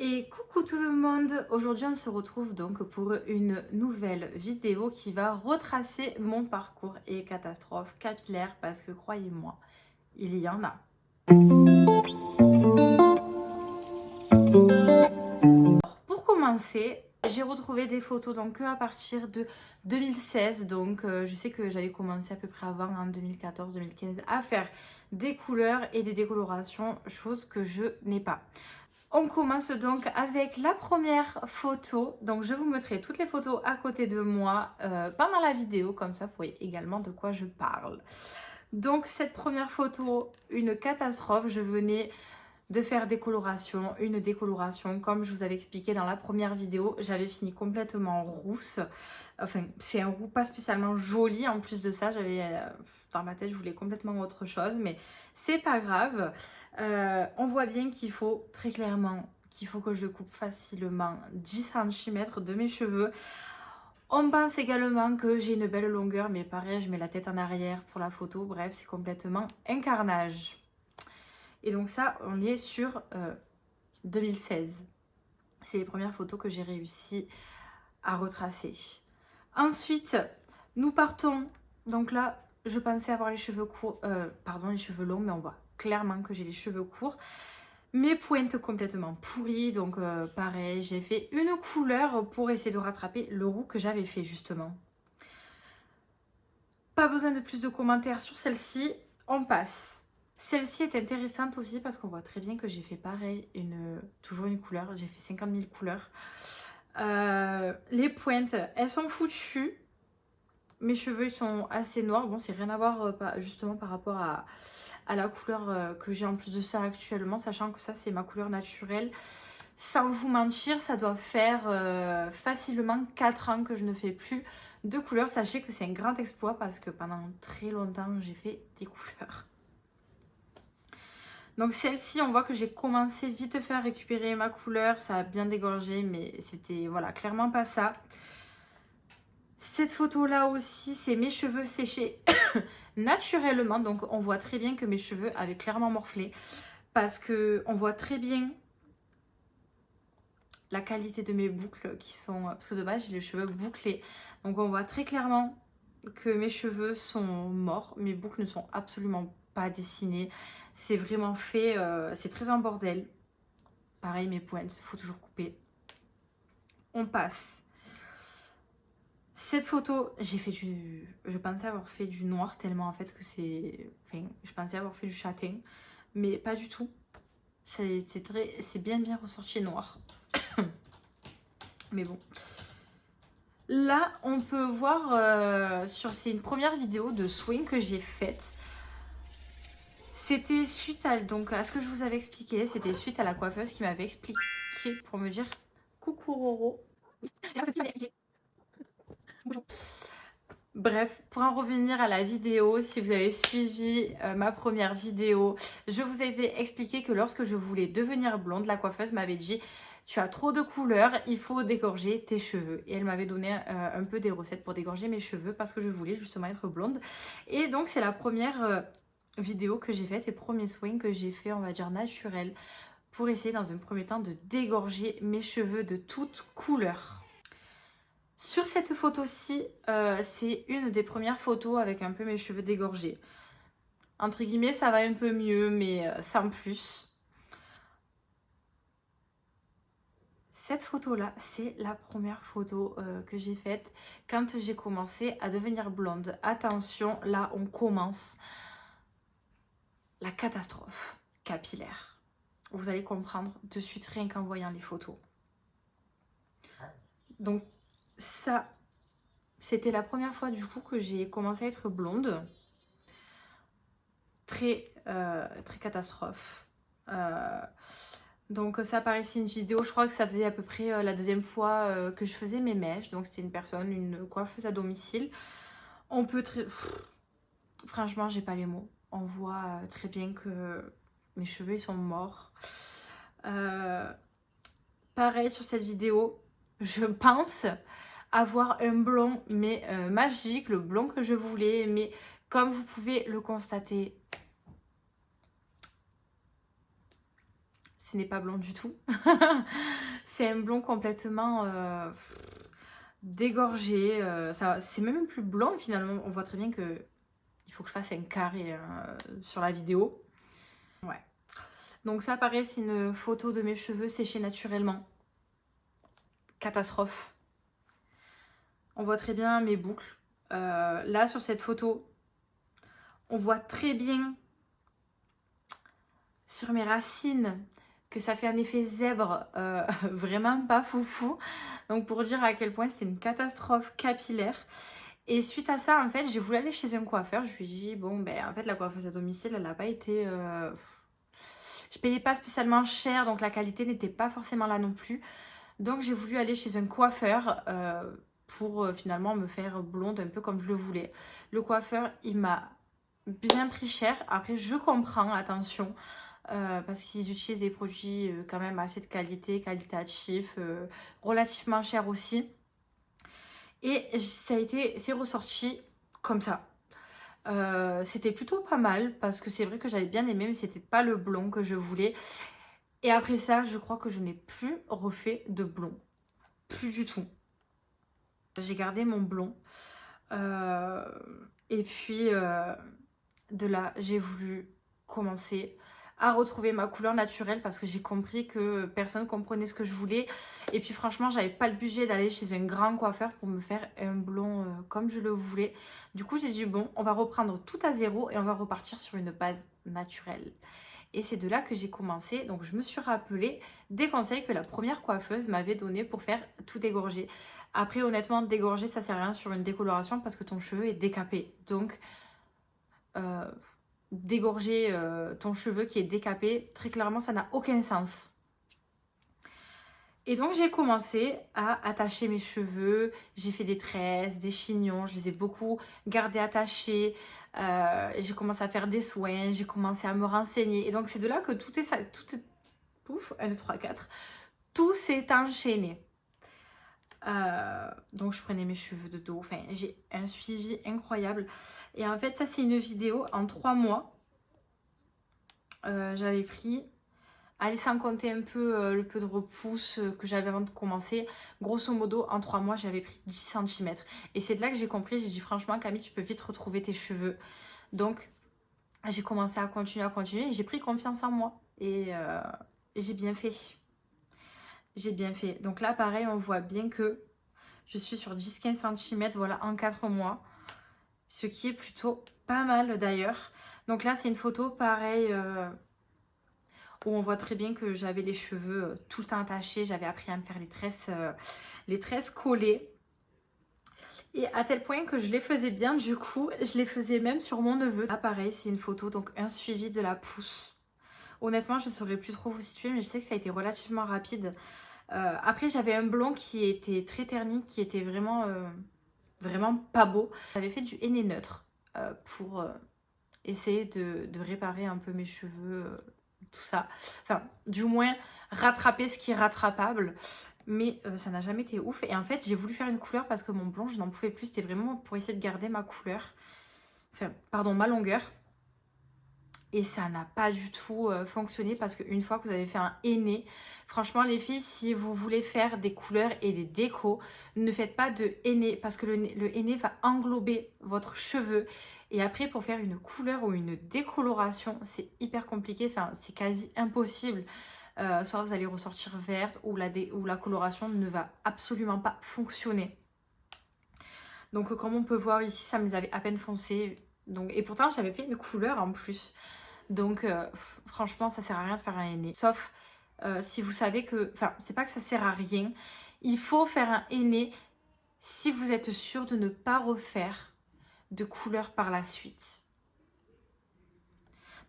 Et coucou tout le monde, aujourd'hui on se retrouve donc pour une nouvelle vidéo qui va retracer mon parcours et catastrophe capillaire parce que croyez-moi, il y en a. Alors, pour commencer, j'ai retrouvé des photos donc à partir de 2016, donc je sais que j'avais commencé à peu près avant en 2014-2015 à faire des couleurs et des décolorations, chose que je n'ai pas. On commence donc avec la première photo. Donc je vous mettrai toutes les photos à côté de moi pendant la vidéo, comme ça vous voyez également de quoi je parle. Donc cette première photo, une catastrophe. Je venais de faire une décoloration comme je vous avais expliqué dans la première vidéo. J'avais fini complètement rousse. Enfin, c'est un roux pas spécialement joli. En plus de ça, j'avais dans ma tête, je voulais complètement autre chose, mais c'est pas grave. On voit bien qu'il faut très clairement qu'il faut que je coupe facilement 10 cm de mes cheveux. On pense également que j'ai une belle longueur, mais pareil, je mets la tête en arrière pour la photo. Bref, c'est complètement un carnage. Et donc ça, on est sur 2016. C'est les premières photos que j'ai réussi à retracer. Ensuite, nous partons. Donc là, je pensais avoir les cheveux courts, les cheveux longs, mais on voit clairement que j'ai les cheveux courts. Mes pointes complètement pourries, donc pareil, j'ai fait une couleur pour essayer de rattraper le roux que j'avais fait justement. Pas besoin de plus de commentaires sur celle-ci, on passe. Celle-ci est intéressante aussi parce qu'on voit très bien que j'ai fait pareil, toujours une couleur, j'ai fait 50 000 couleurs. Les pointes, elles sont foutues. Mes cheveux ils sont assez noirs. Bon, c'est rien à voir justement par rapport à la couleur que j'ai en plus de ça actuellement, sachant que ça c'est ma couleur naturelle. Sans vous mentir, ça doit faire facilement 4 ans que je ne fais plus de couleurs. Sachez que c'est un grand exploit parce que pendant très longtemps j'ai fait des couleurs. Donc celle-ci, on voit que j'ai commencé vite fait à récupérer ma couleur. Ça a bien dégorgé, mais c'était voilà, clairement pas ça. Cette photo-là aussi, c'est mes cheveux séchés naturellement. Donc on voit très bien que mes cheveux avaient clairement morflé. Parce qu'on voit très bien la qualité de mes boucles qui sont... Parce que de base, j'ai les cheveux bouclés. Donc on voit très clairement que mes cheveux sont morts. Mes boucles ne sont absolument pas dessinées. C'est vraiment fait... c'est très en bordel. Pareil, mes pointes, il faut toujours couper. On passe. Cette photo, je pensais avoir fait du noir tellement en fait que c'est... Enfin, je pensais avoir fait du châtain. Mais pas du tout. C'est bien ressorti noir. Mais bon. Là, on peut voir c'est une première vidéo de swing que j'ai faite. C'était suite à ce que je vous avais expliqué. C'était suite à la coiffeuse qui m'avait expliqué pour me dire coucou Roro. Bonjour. Bref, pour en revenir à la vidéo, si vous avez suivi ma première vidéo, je vous avais expliqué que lorsque je voulais devenir blonde, la coiffeuse m'avait dit tu as trop de couleurs, il faut dégorger tes cheveux. Et elle m'avait donné un peu des recettes pour dégorger mes cheveux parce que je voulais justement être blonde. Et donc c'est la première vidéo que j'ai faite, et premier soin que j'ai fait, on va dire naturel, pour essayer dans un premier temps de dégorger mes cheveux de toutes couleurs. Sur cette photo-ci, c'est une des premières photos avec un peu mes cheveux dégorgés. Entre guillemets, ça va un peu mieux, mais sans plus. Cette photo-là, c'est la première photo que j'ai faite quand j'ai commencé à devenir blonde. Attention, là, on commence la catastrophe capillaire. Vous allez comprendre de suite rien qu'en voyant les photos. Donc, ça... C'était la première fois du coup que j'ai commencé à être blonde. Très catastrophe. Donc ça apparaissait une vidéo, je crois que ça faisait à peu près la deuxième fois que je faisais mes mèches. Donc c'était une coiffeuse à domicile. On peut très... Franchement, j'ai pas les mots. On voit très bien que mes cheveux ils sont morts. Pareil sur cette vidéo, je pense avoir un blond mais magique, le blond que je voulais, mais comme vous pouvez le constater, ce n'est pas blond du tout. C'est un blond complètement dégorgé. C'est même plus blond finalement. On voit très bien que il faut que je fasse un carré sur la vidéo. Ouais. Donc ça pareil, c'est une photo de mes cheveux séchés naturellement. Catastrophe. On voit très bien mes boucles. Là sur cette photo, on voit très bien sur mes racines que ça fait un effet zèbre vraiment pas foufou. Donc pour dire à quel point c'est une catastrophe capillaire. Et suite à ça, en fait, j'ai voulu aller chez un coiffeur. Je lui ai dit, bon, ben en fait, la coiffeuse à domicile, elle n'a pas été... Je payais pas spécialement cher, donc la qualité n'était pas forcément là non plus. Donc j'ai voulu aller chez un coiffeur pour finalement me faire blonde un peu comme je le voulais. Le coiffeur, il m'a bien pris cher. Après, je comprends, attention, parce qu'ils utilisent des produits quand même assez de qualité, qualitatifs, relativement chers aussi. Et c'est ressorti comme ça. C'était plutôt pas mal parce que c'est vrai que j'avais bien aimé, mais c'était pas le blond que je voulais. Et après ça, je crois que je n'ai plus refait de blond. Plus du tout. J'ai gardé mon blond. Et puis, de là, j'ai voulu commencer à retrouver ma couleur naturelle parce que j'ai compris que personne comprenait ce que je voulais. Et puis franchement, j'avais pas le budget d'aller chez un grand coiffeur pour me faire un blond comme je le voulais. Du coup, j'ai dit bon, on va reprendre tout à zéro et on va repartir sur une base naturelle. Et c'est de là que j'ai commencé. Donc je me suis rappelé des conseils que la première coiffeuse m'avait donné pour faire tout dégorger. Après, honnêtement, dégorger, ça sert à rien sur une décoloration parce que ton cheveu est décapé. Donc, dégorger ton cheveu qui est décapé, très clairement, ça n'a aucun sens. Et donc, j'ai commencé à attacher mes cheveux. J'ai fait des tresses, des chignons. Je les ai beaucoup gardés attachés. J'ai commencé à faire des soins. J'ai commencé à me renseigner. Et donc, c'est de là que tout est... Ouf, 1, 2, 3, 4. Tout s'est enchaîné. Donc je prenais mes cheveux de dos, enfin j'ai un suivi incroyable. Et en fait ça c'est une vidéo en 3 mois. J'avais pris, allez sans compter un peu le peu de repousse que j'avais avant de commencer, grosso modo en 3 mois j'avais pris 10 cm. Et c'est de là que j'ai compris, j'ai dit franchement Camille tu peux vite retrouver tes cheveux. Donc j'ai commencé à continuer et j'ai pris confiance en moi. Et j'ai bien fait. J'ai bien fait. Donc là pareil on voit bien que je suis sur 10-15 cm, voilà, en 4 mois. Ce qui est plutôt pas mal d'ailleurs. Donc là, c'est une photo pareil où on voit très bien que j'avais les cheveux tout le temps attachés. J'avais appris à me faire les tresses collées. Et à tel point que je les faisais bien, du coup, je les faisais même sur mon neveu. Là, pareil, c'est une photo, donc un suivi de la pousse. Honnêtement, je ne saurais plus trop vous situer, mais je sais que ça a été relativement rapide. Après, j'avais un blond qui était très terni, qui était vraiment, vraiment pas beau. J'avais fait du henné neutre pour essayer de réparer un peu mes cheveux, tout ça. Enfin, du moins, rattraper ce qui est rattrapable. Mais ça n'a jamais été ouf. Et en fait, j'ai voulu faire une couleur parce que mon blond, je n'en pouvais plus. C'était vraiment pour essayer de garder ma couleur. Enfin, pardon, ma longueur. Et ça n'a pas du tout fonctionné parce qu'une fois que vous avez fait un henné, franchement les filles, si vous voulez faire des couleurs et des décos, ne faites pas de henné parce que le henné va englober votre cheveu. Et après pour faire une couleur ou une décoloration, c'est hyper compliqué, enfin c'est quasi impossible. Soit vous allez ressortir verte ou la coloration ne va absolument pas fonctionner. Donc comme on peut voir ici, ça me les avait à peine foncé. Donc, et pourtant j'avais fait une couleur en plus. Donc franchement ça sert à rien de faire un henné. Sauf si vous savez que... Enfin c'est pas que ça sert à rien. Il faut faire un henné si vous êtes sûr de ne pas refaire de couleur par la suite.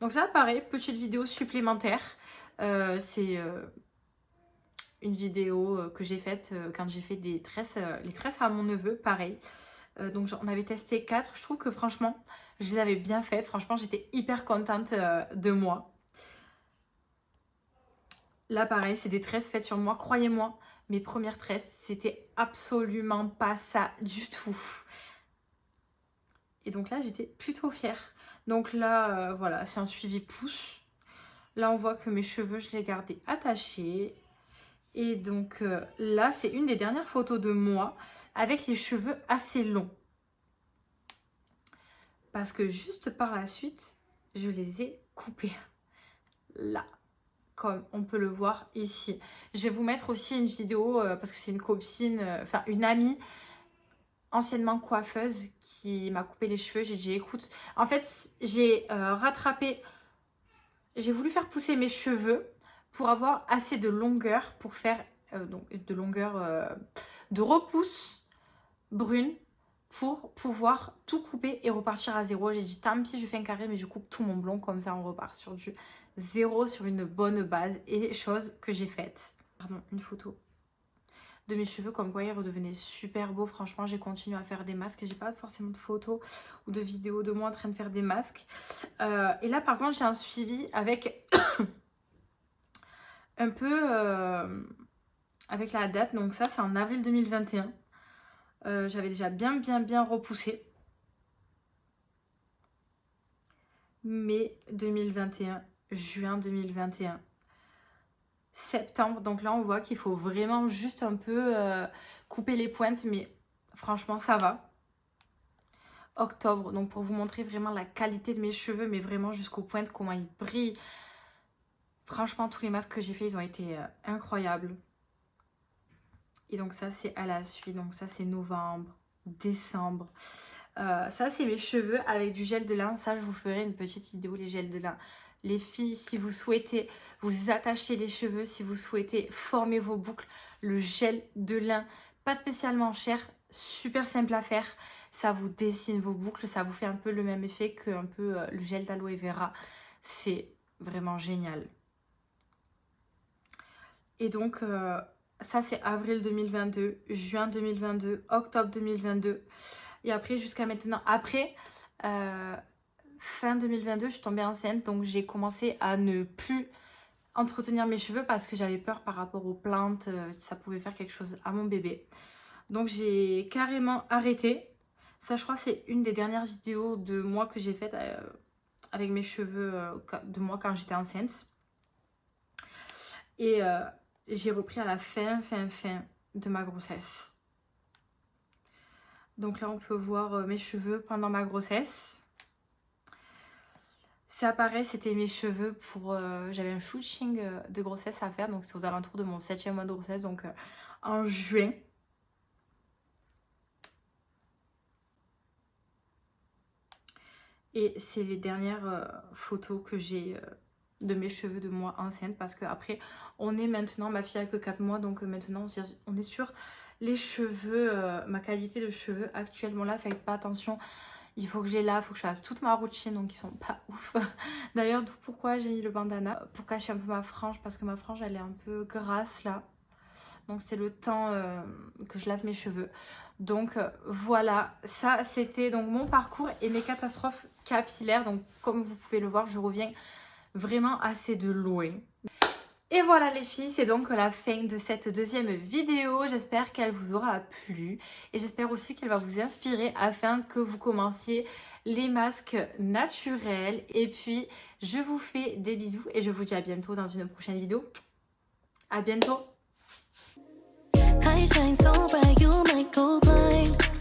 Donc ça pareil, petite vidéo supplémentaire. C'est une vidéo que j'ai faite quand j'ai fait des tresses, les tresses à mon neveu, pareil. Donc on avait testé 4. Je trouve que franchement, je les avais bien faites. Franchement, j'étais hyper contente de moi. Là, pareil, c'est des tresses faites sur moi. Croyez-moi, mes premières tresses, c'était absolument pas ça du tout. Et donc là, j'étais plutôt fière. Donc là, voilà, c'est un suivi pouce. Là, on voit que mes cheveux, je les gardais attachés. Et donc là, c'est une des dernières photos de moi avec les cheveux assez longs. Parce que juste par la suite, je les ai coupés. Là, comme on peut le voir ici. Je vais vous mettre aussi une vidéo parce que c'est une copine, enfin une amie anciennement coiffeuse qui m'a coupé les cheveux. J'ai dit écoute, en fait j'ai rattrapé, j'ai voulu faire pousser mes cheveux pour avoir assez de longueur pour faire donc de longueur de repousse brune pour pouvoir tout couper et repartir à zéro. J'ai dit tant pis, je fais un carré mais je coupe tout mon blond, comme ça on repart sur du zéro, sur une bonne base, et chose que j'ai faite. Pardon, une photo de mes cheveux comme quoi ils redevenaient super beaux. Franchement, j'ai continué à faire des masques. J'ai pas forcément de photos ou de vidéos de moi en train de faire des masques. Et là par contre j'ai un suivi avec un peu avec la date. Donc ça c'est en avril 2021. J'avais déjà bien repoussé. Mai 2021, juin 2021, septembre. Donc là, on voit qu'il faut vraiment juste un peu couper les pointes. Mais franchement, ça va. Octobre, donc pour vous montrer vraiment la qualité de mes cheveux. Mais vraiment jusqu'aux pointes, comment ils brillent. Franchement, tous les masques que j'ai fait, ils ont été incroyables. Et donc ça, c'est à la suite. Donc ça, c'est novembre, décembre. Ça c'est mes cheveux avec du gel de lin. Ça je vous ferai une petite vidéo, les gels de lin. Les filles, si vous souhaitez vous attacher les cheveux, si vous souhaitez former vos boucles, le gel de lin, pas spécialement cher, super simple à faire. Ça vous dessine vos boucles, ça vous fait un peu le même effet que un peu le gel d'aloe vera. C'est vraiment génial. Et donc ça c'est avril 2022, juin 2022, octobre 2022. Et après, jusqu'à maintenant, après, fin 2022, je suis tombée enceinte. Donc, j'ai commencé à ne plus entretenir mes cheveux parce que j'avais peur par rapport aux plantes. Ça pouvait faire quelque chose à mon bébé. Donc, j'ai carrément arrêté. Ça, je crois, c'est une des dernières vidéos de moi que j'ai faites avec mes cheveux de moi quand j'étais enceinte. Et j'ai repris à la fin de ma grossesse. Donc là, on peut voir mes cheveux pendant ma grossesse. Ça pareil, c'était mes cheveux pour... j'avais un shooting de grossesse à faire. Donc c'est aux alentours de mon 7e mois de grossesse. Donc en juin. Et c'est les dernières photos que j'ai de mes cheveux de moi enceinte. Parce qu'après, on est maintenant... Ma fille a que 4 mois. Donc maintenant, on est sur... les cheveux, ma qualité de cheveux actuellement là, faites pas attention, il faut que j'ai là, il faut que je fasse toute ma routine, donc ils sont pas ouf. D'ailleurs, d'où pourquoi j'ai mis le bandana, pour cacher un peu ma frange, parce que ma frange elle est un peu grasse là. Donc c'est le temps que je lave mes cheveux. Donc voilà, ça c'était donc mon parcours et mes catastrophes capillaires. Donc comme vous pouvez le voir, je reviens vraiment assez de loin. Et voilà les filles, c'est donc la fin de cette deuxième vidéo. J'espère qu'elle vous aura plu et j'espère aussi qu'elle va vous inspirer afin que vous commenciez les masques naturels. Et puis, je vous fais des bisous et je vous dis à bientôt dans une prochaine vidéo. À bientôt! I shine so bright, you might go blind.